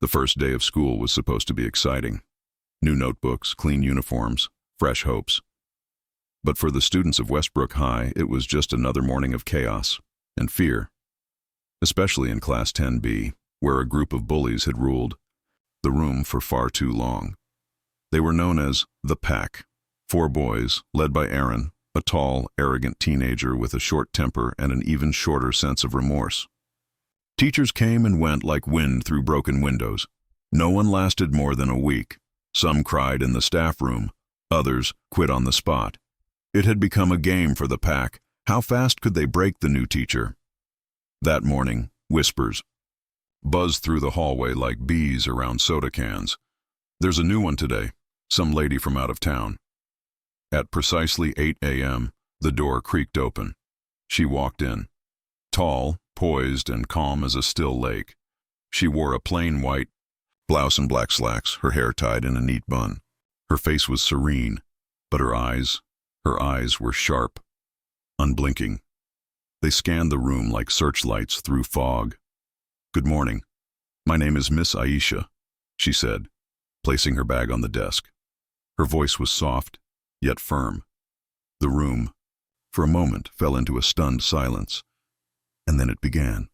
The first day of school was supposed to be exciting. New notebooks, clean uniforms, fresh hopes. But for the students of Westbrook High, it was just another morning of chaos and fear, especially in Class 10B, where a group of bullies had ruled the room for far too long. They were known as the Pack, 4 boys, led by Aaron, a tall, arrogant teenager with a short temper and an even shorter sense of remorse. Teachers came and went like wind through broken windows. No one lasted more than a week. Some cried in the staff room, others quit on the spot. It had become a game for the Pack. How fast could they break the new teacher? That morning, whispers buzzed through the hallway like bees around soda cans. "There's a new one today, some lady from out of town." At precisely 8 a.m., the door creaked open. She walked in. Tall, poised, and calm as a still lake. She wore a plain white blouse and black slacks, her hair tied in a neat bun. Her face was serene, but her eyes were sharp, unblinking. They scanned the room like searchlights through fog. "Good morning. My name is Miss Aisha," she said, placing her bag on the desk. Her voice was soft, yet firm. The room, for a moment, fell into a stunned silence. And then it began.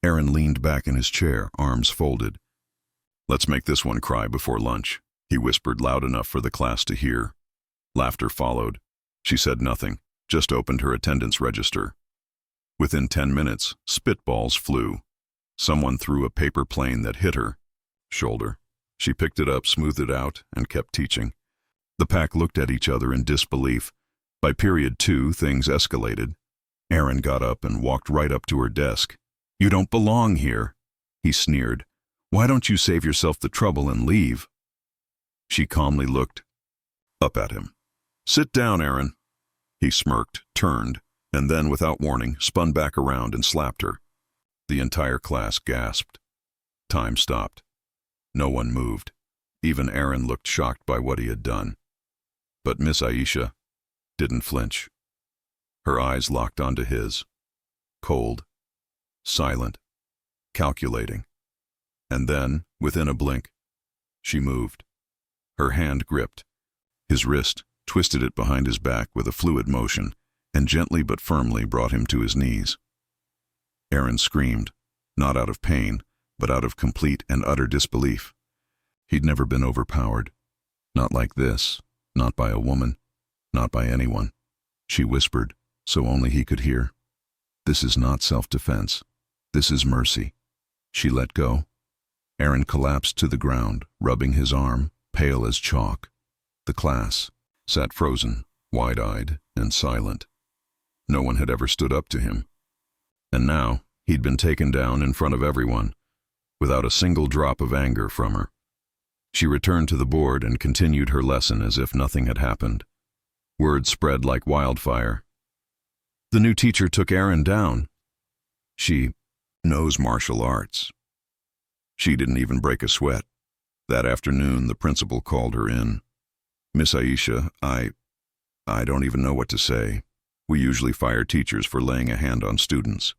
Aaron leaned back in his chair, arms folded. "Let's make this one cry before lunch," he whispered loud enough for the class to hear. Laughter followed. She said nothing, just opened her attendance register. Within 10 minutes, spitballs flew. Someone threw a paper plane that hit her shoulder. She picked it up, smoothed it out, and kept teaching. The Pack looked at each other in disbelief. By period 2, things escalated. Aaron got up and walked right up to her desk. "You don't belong here," he sneered. "Why don't you save yourself the trouble and leave?" She calmly looked up at him. "Sit down, Aaron." He smirked, turned, and then, without warning, spun back around and slapped her. The entire class gasped. Time stopped. No one moved. Even Aaron looked shocked by what he had done. But Miss Aisha didn't flinch. Her eyes locked onto his. Cold, silent, calculating. And then, within a blink, she moved. Her hand gripped his wrist, twisted it behind his back with a fluid motion, and gently but firmly brought him to his knees. Aaron screamed, not out of pain, but out of complete and utter disbelief. He'd never been overpowered. Not like this, not by a woman, not by anyone. She whispered, so only he could hear. "This is not self-defense. This is mercy." She let go. Aaron collapsed to the ground, rubbing his arm, pale as chalk. The class sat frozen, wide-eyed, and silent. No one had ever stood up to him. And now, he'd been taken down in front of everyone, without a single drop of anger from her. She returned to the board and continued her lesson as if nothing had happened. Word spread like wildfire. "The new teacher took Aaron down. She knows martial arts." She didn't even break a sweat. That afternoon, the principal called her in. "Miss Aisha, I don't even know what to say. We usually fire teachers for laying a hand on students,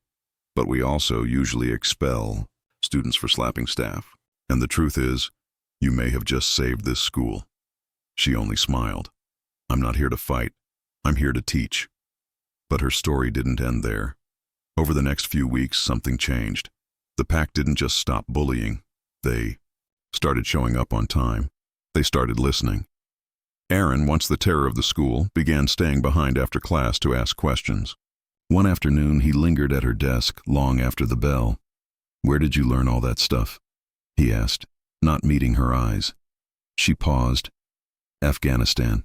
but we also usually expel students for slapping staff. And the truth is, you may have just saved this school." She only smiled. "I'm not here to fight. I'm here to teach." But her story didn't end there. Over the next few weeks, something changed. The Pack didn't just stop bullying. They started showing up on time. They started listening. Aaron, once the terror of the school, began staying behind after class to ask questions. One afternoon, he lingered at her desk long after the bell. "Where did you learn all that stuff?" he asked, not meeting her eyes. She paused. "Afghanistan.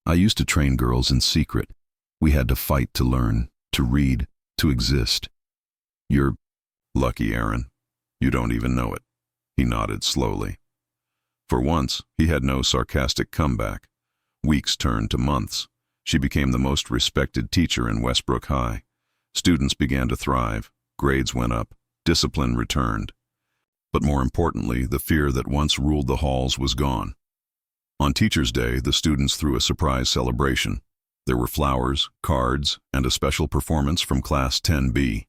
I used to train girls in secret. We had to fight to learn, to read, to exist." "You're lucky, Aaron. You don't even know it." He nodded slowly. For once, he had no sarcastic comeback. Weeks turned to months. She became the most respected teacher in Westbrook High. Students began to thrive. Grades went up. Discipline returned. But more importantly, the fear that once ruled the halls was gone. On Teacher's Day, the students threw a surprise celebration. There were flowers, cards, and a special performance from Class 10B.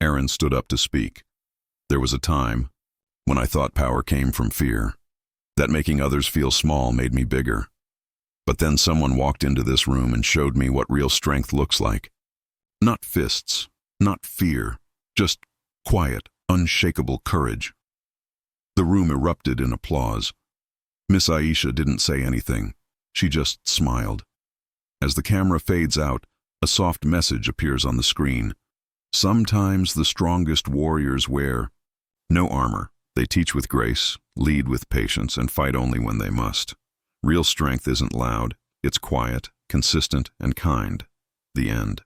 Aaron stood up to speak. There was a time, when I thought power came from fear, that making others feel small made me bigger. But then someone walked into this room and showed me what real strength looks like. Not fists, not fear, just quiet, unshakable courage. The room erupted in applause. Miss Aisha didn't say anything. She just smiled. As the camera fades out, a soft message appears on the screen. Sometimes the strongest warriors wear no armor. They teach with grace, lead with patience, and fight only when they must. Real strength isn't loud. It's quiet, consistent, and kind. The end.